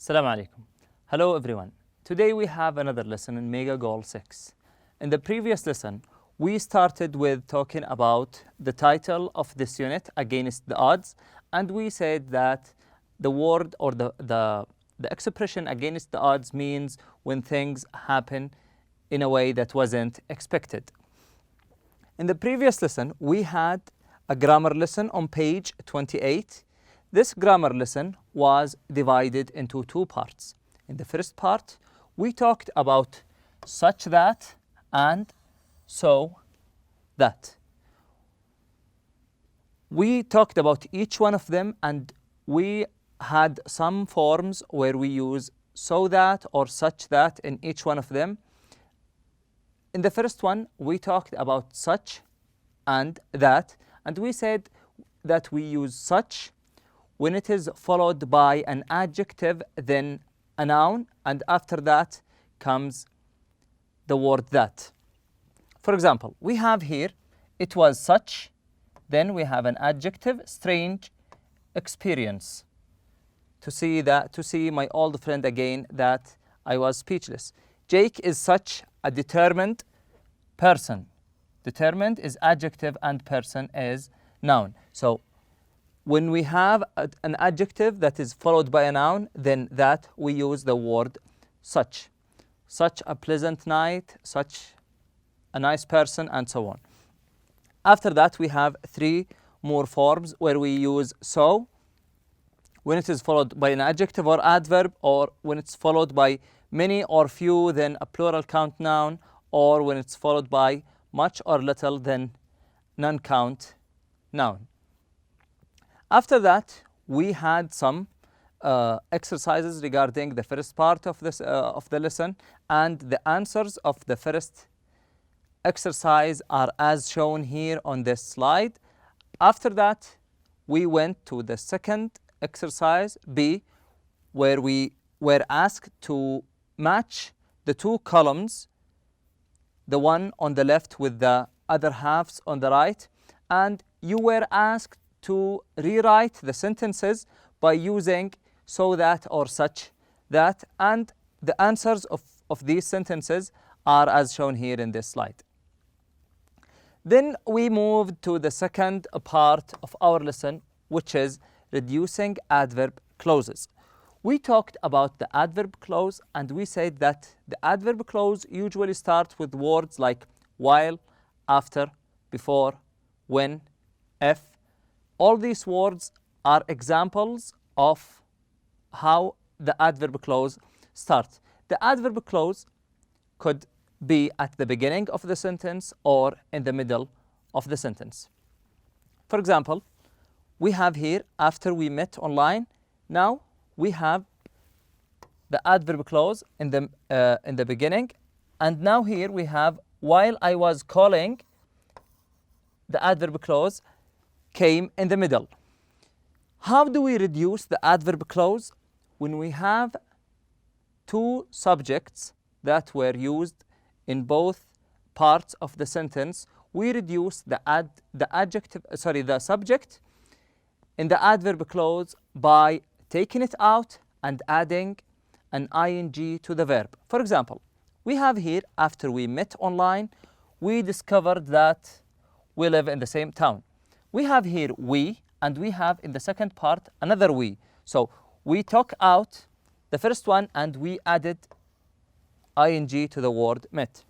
Assalamu alaikum. Hello everyone. Today we have another lesson in Mega Goal 6. In the previous lesson, we started with talking about the title of this unit, Against the Odds, and we said that the word or the expression against the odds means when things happen in a way that wasn't expected. In the previous lesson, we had a grammar lesson on page 28. This grammar lesson was divided into two parts. In the first part, we talked about such that and so that. We talked about each one of them, and we had some forms where we use so that or such that in each one of them. In the first one, we talked about such and that, and we said that we use such when it is followed by an adjective, then a noun, and after that comes the word that. For example, we have here, it was such, then we have an adjective, strange experience. To see my old friend again, that I was speechless. Jake is such a determined person. Determined is adjective and person is noun. So when we have an adjective that is followed by a noun, then that we use the word such. Such a pleasant night, such a nice person, and so on. After that, we have three more forms where we use so when it is followed by an adjective or adverb, or when it's followed by many or few, then a plural count noun, or when it's followed by much or little, then non-count noun. After that, we had some exercises regarding the first part of the lesson, and the answers of the first exercise are as shown here on this slide. After that, we went to the second exercise B, where we were asked to match the two columns, the one on the left with the other halves on the right, and you were asked to rewrite the sentences by using so that or such that, and the answers of these sentences are as shown here in this slide. Then we moved to the second part of our lesson, which is reducing adverb clauses. We talked about the adverb clause, and we said that the adverb clause usually starts with words like while, after, before, when, if. All these words are examples of how the adverb clause starts. The adverb clause could be at the beginning of the sentence or in the middle of the sentence. For example, we have here after we met online. Now we have the adverb clause in the beginning, and now here we have while I was calling. The adverb clause came in the middle. How do we reduce the adverb clause? When we have two subjects that were used in both parts of the sentence, we reduce the subject in the adverb clause by taking it out and adding an ing to the verb. For example, we have here after we met online, we discovered that we live in the same town. We have here we, and we have in the second part another we. So we took out the first one and we added ing to the word met.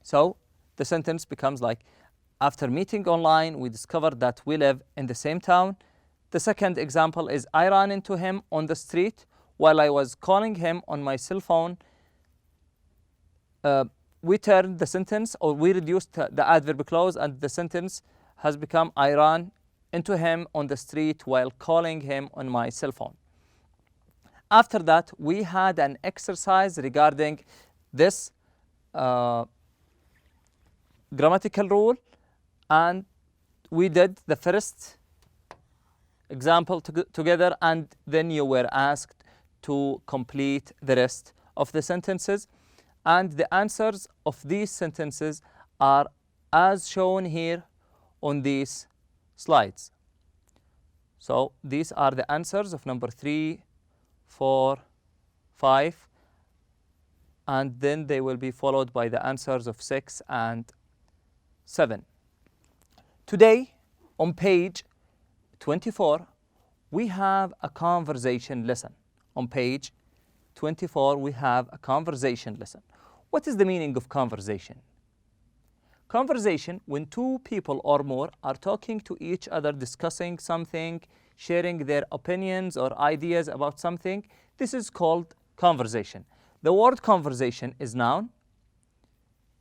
So the sentence becomes like, after meeting online, we discovered that we live in the same town. The second example is, I ran into him on the street while I was calling him on my cell phone. We turned the sentence, or we reduced the adverb clause, and the sentence has become, I ran into him on the street while calling him on my cell phone. After that, we had an exercise regarding this grammatical rule, and we did the first example together, and then you were asked to complete the rest of the sentences, and the answers of these sentences are as shown here on these slides. So these are the answers of number 3, 4, 5, and then they will be followed by the answers of 6 and 7. Today, on page 24, we have a conversation lesson. On page 24, we have a conversation lesson. What is the meaning of conversation? Conversation, when two people or more are talking to each other, discussing something, sharing their opinions or ideas about something, this is called conversation. The word conversation is noun.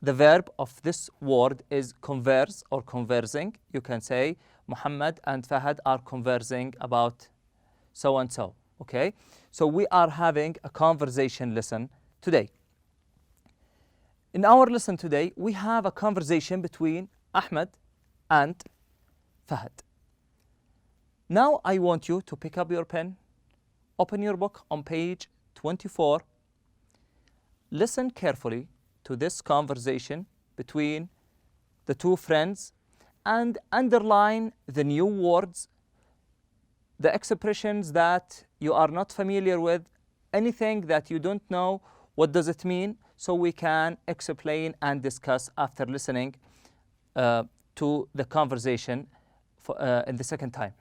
The verb of this word is converse or conversing. You can say Muhammad and Fahad are conversing about so and so. Okay? So we are having a conversation lesson today. In our lesson today, we have a conversation between Ahmed and Fahad. Now I want you to pick up your pen, open your book on page 24. Listen carefully to this conversation between the two friends and underline the new words, the expressions that you are not familiar with, anything that you don't know, what does it mean, so we can explain and discuss after listening to the conversation in the second time.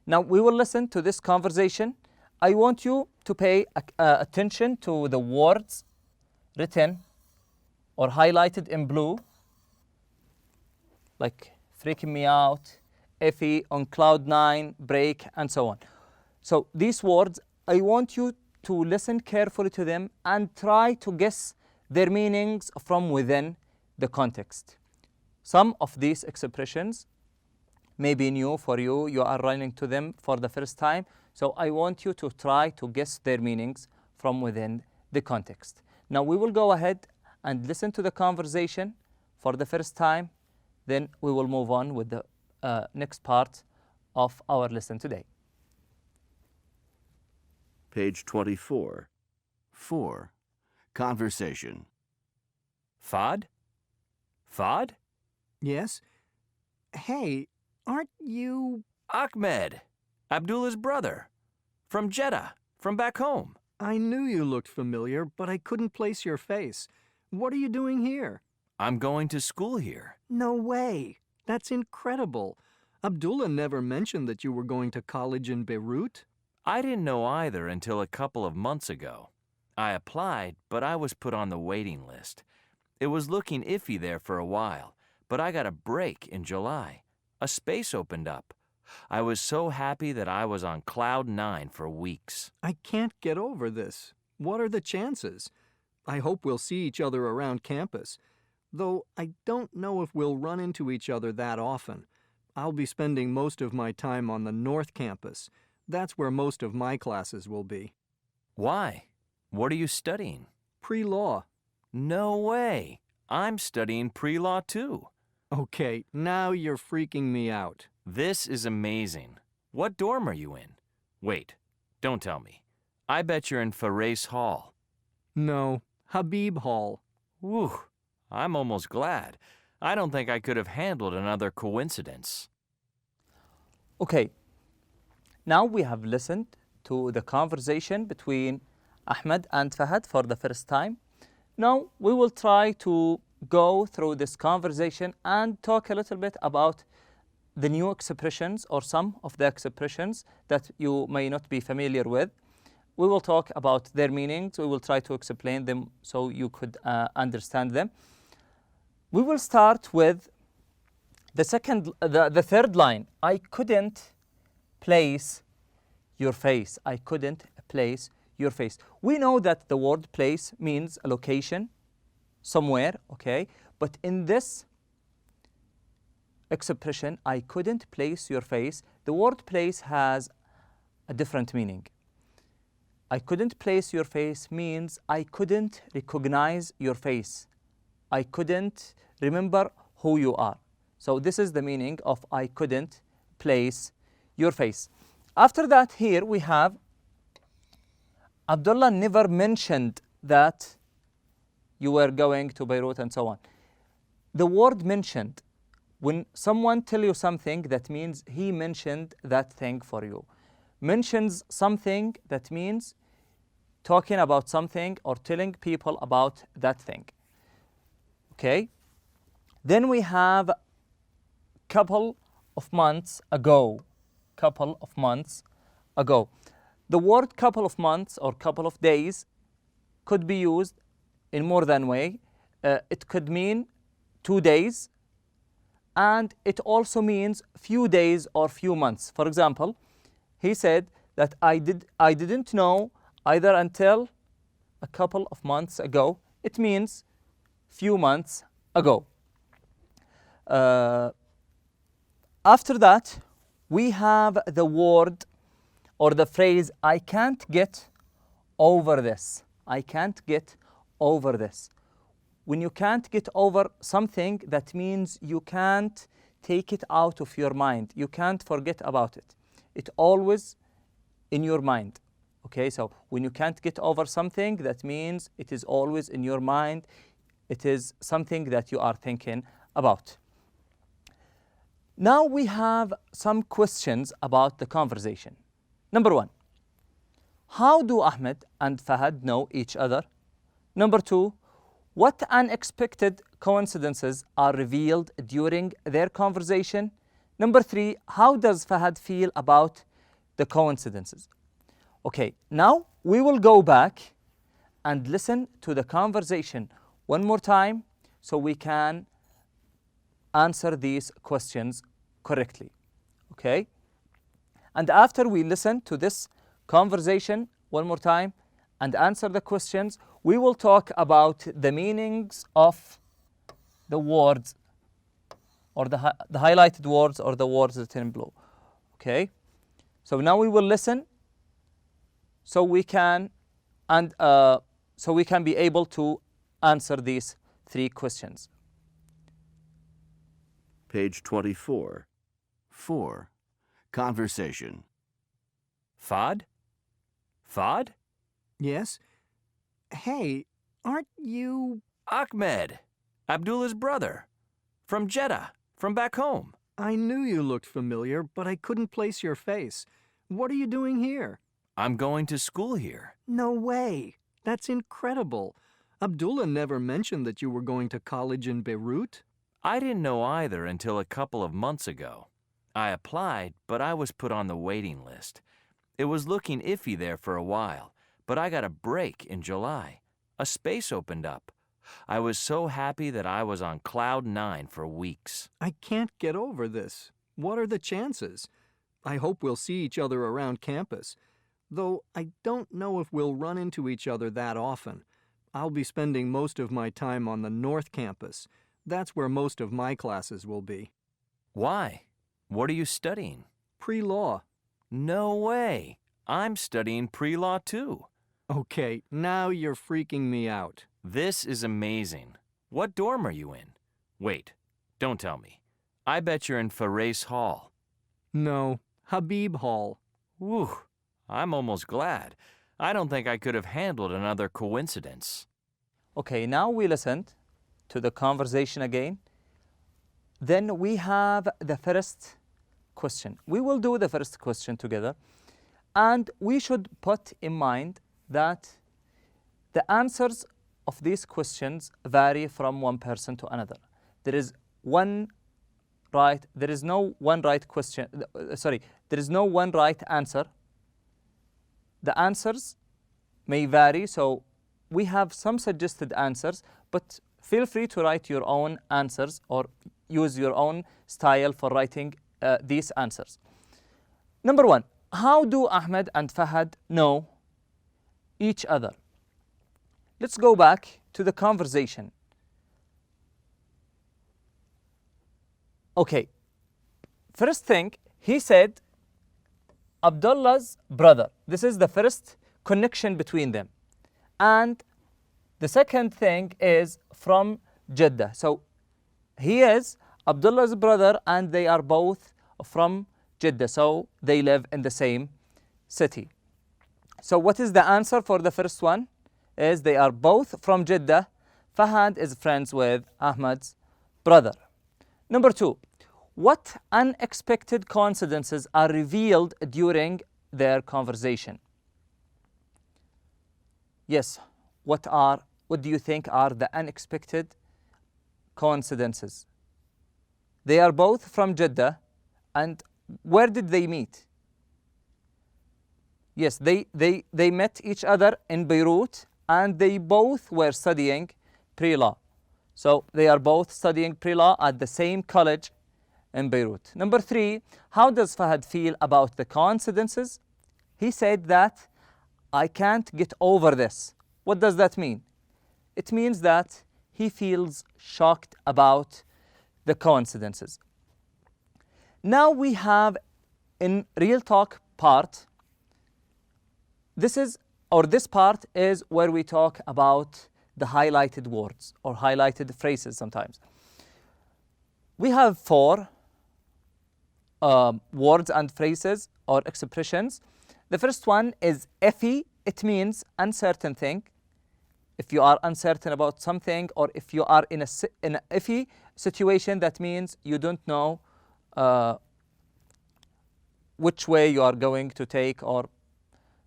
Now we will listen to this conversation. I want you to pay attention to the words written or highlighted in blue, like freaking me out, iffy, on cloud 9, break, and so on. So these words, I want you to listen carefully to them and try to guess their meanings from within the context. Some of these expressions may be new for you. You are running to them for the first time. So I want you to try to guess their meanings from within the context. Now we will go ahead and listen to the conversation for the first time. Then we will move on with the next part of our lesson today. Page 24. 4. Conversation. Fahd? Fahd? Yes? Hey, aren't you... Ahmed, Abdullah's brother. From Jeddah, from back home. I knew you looked familiar, but I couldn't place your face. What are you doing here? I'm going to school here. No way. That's incredible. Abdullah never mentioned that you were going to college in Beirut. I didn't know either until a couple of months ago. I applied, but I was put on the waiting list. It was looking iffy there for a while, but I got a break in July. A space opened up. I was so happy that I was on cloud 9 for weeks. I can't get over this. What are the chances? I hope we'll see each other around campus. Though I don't know if we'll run into each other that often. I'll be spending most of my time on the North Campus. That's where most of my classes will be. Why? What are you studying? Pre-law. No way. I'm studying pre-law too. Okay, now you're freaking me out. This is amazing. What dorm are you in? Wait, don't tell me. I bet you're in Fares Hall. No, Habib Hall. Whew, I'm almost glad. I don't think I could have handled another coincidence. Okay, now we have listened to the conversation between Ahmed and Fahad for the first time. Now we will try to go through this conversation and talk a little bit about the new expressions or some of the expressions that you may not be familiar with. We will talk about their meanings. We will try to explain them so you could understand them. We will start with the third line. I couldn't place your face. I couldn't place your face. We know that the word place means a location somewhere, okay? But in this expression, I couldn't place your face, the word place has a different meaning. I couldn't place your face means I couldn't recognize your face. I couldn't remember who you are. So this is the meaning of I couldn't place your face. After that, here we have Abdullah never mentioned that you were going to Beirut and so on. The word mentioned, when someone tell you something, that means he mentioned that thing for you. Mentions something, that means talking about something or telling people about that thing. Okay? Then we have couple of months ago. Couple of months ago. The word couple of months or couple of days could be used in more than way. It could mean 2 days, and it also means few days or few months. For example, he said that I didn't know either until a couple of months ago. It means few months ago. After that, we have the word or the phrase, I can't get over this. I can't get over this. When you can't get over something, that means you can't take it out of your mind. You can't forget about it. It's always in your mind. Okay, so when you can't get over something, that means it is always in your mind. It is something that you are thinking about. Now we have some questions about the conversation. Number 1, how do Ahmed and Fahad know each other? Number 2, what unexpected coincidences are revealed during their conversation? Number 3, how does Fahad feel about the coincidences? Okay, now we will go back and listen to the conversation one more time so we can answer these questions correctly. Okay? And after we listen to this conversation one more time and answer the questions, we will talk about the meanings of the words or the highlighted words or the words written below. Okay? So now we will listen so we can be able to answer these 3 questions. Page 24. 4. Conversation. Fahd? Fahd? Yes? Hey, aren't you... Ahmed, Abdullah's brother. From Jeddah, from back home. I knew you looked familiar, but I couldn't place your face. What are you doing here? I'm going to school here. No way. That's incredible. Abdullah never mentioned that you were going to college in Beirut. I didn't know either until a couple of months ago. I applied, but I was put on the waiting list. It was looking iffy there for a while, but I got a break in July. A space opened up. I was so happy that I was on cloud 9 for weeks. I can't get over this. What are the chances? I hope we'll see each other around campus, though I don't know if we'll run into each other that often. I'll be spending most of my time on the North Campus. That's where most of my classes will be. Why? What are you studying? Pre-law. No way. I'm studying pre-law too. Okay, now you're freaking me out. This is amazing. What dorm are you in? Wait, don't tell me. I bet you're in Fares Hall. No, Habib Hall. Whew, I'm almost glad. I don't think I could have handled another coincidence. Okay, now we listened to the conversation again. Then we have the first question. We will do the first question together. And we should put in mind that the answers of these questions vary from one person to another. There is no one right answer. The answers may vary, so we have some suggested answers, but feel free to write your own answers or use your own style for writing these answers. Number 1, how do Ahmed and Fahad know each other? Let's go back to the conversation. Okay, first thing, he said Abdullah's brother. This is the first connection between them. And the second thing is from Jeddah. So he is Abdullah's brother and they are both from Jeddah. So they live in the same city. So what is the answer for the first one? Is they are both from Jeddah. Fahad is friends with Ahmad's brother. Number 2, what unexpected coincidences are revealed during their conversation? Yes, what do you think are the unexpected coincidences? They are both from Jeddah, and where did they meet? Yes, they met each other in Beirut, and they both were studying pre-law. So they are both studying pre-law at the same college in Beirut. Number 3, how does Fahad feel about the coincidences? He said that I can't get over this. What does that mean? It means that he feels shocked about the coincidences. Now we have in real talk part, this part is where we talk about the highlighted words or highlighted phrases sometimes. We have 4 words and phrases or expressions. The first one is iffy. It means uncertain thing. If you are uncertain about something, or if you are in an iffy situation, that means you don't know which way you are going to take, or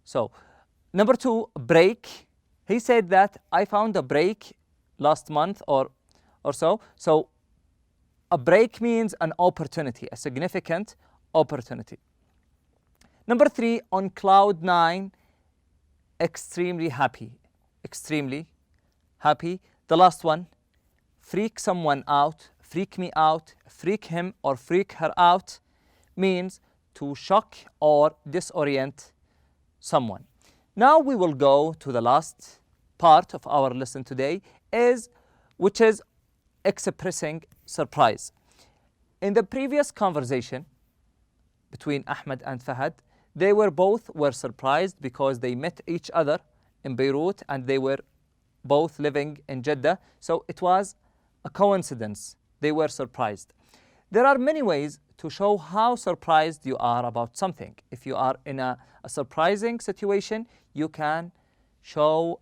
so. Number 2, break. He said that I found a break last month or so. So a break means an opportunity, a significant opportunity. Number 3, on cloud 9, extremely happy. Extremely happy. The last one, freak someone out, freak me out, freak him or freak her out, means to shock or disorient someone. Now we will go to the last part of our lesson today, which is expressing surprise. In the previous conversation between Ahmed and Fahad, they both were surprised because they met each other in Beirut and they were both living in Jeddah. So it was a coincidence. They were surprised. There are many ways to show how surprised you are about something. If you are in a surprising situation, you can show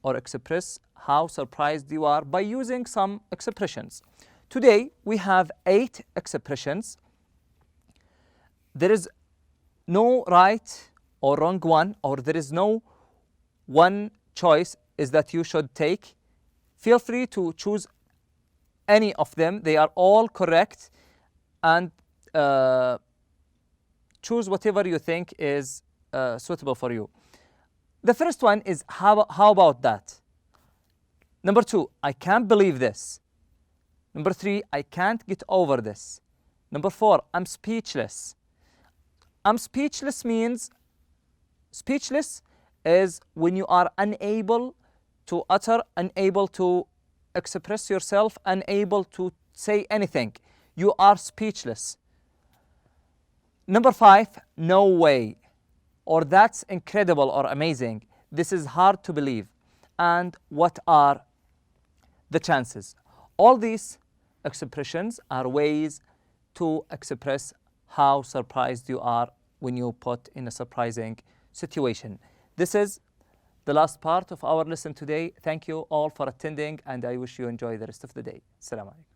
or express how surprised you are by using some expressions. Today we have 8 expressions. There is no right or wrong one, or there is no one choice is that you should take. Feel free to choose any of them. They are all correct, and choose whatever you think is suitable for you. The first one is how about that? Number 2, I can't believe this. Number 3, I can't get over this. Number 4, I'm speechless. I'm speechless means, speechless is when you are unable to utter, unable to express yourself, unable to say anything. You are speechless. Number 5, no way, or that's incredible or amazing. This is hard to believe. And what are the chances? All these expressions are ways to express how surprised you are when you put in a surprising situation. This is the last part of our lesson today. Thank you all for attending, and I wish you enjoy the rest of the day. Assalamu alaikum.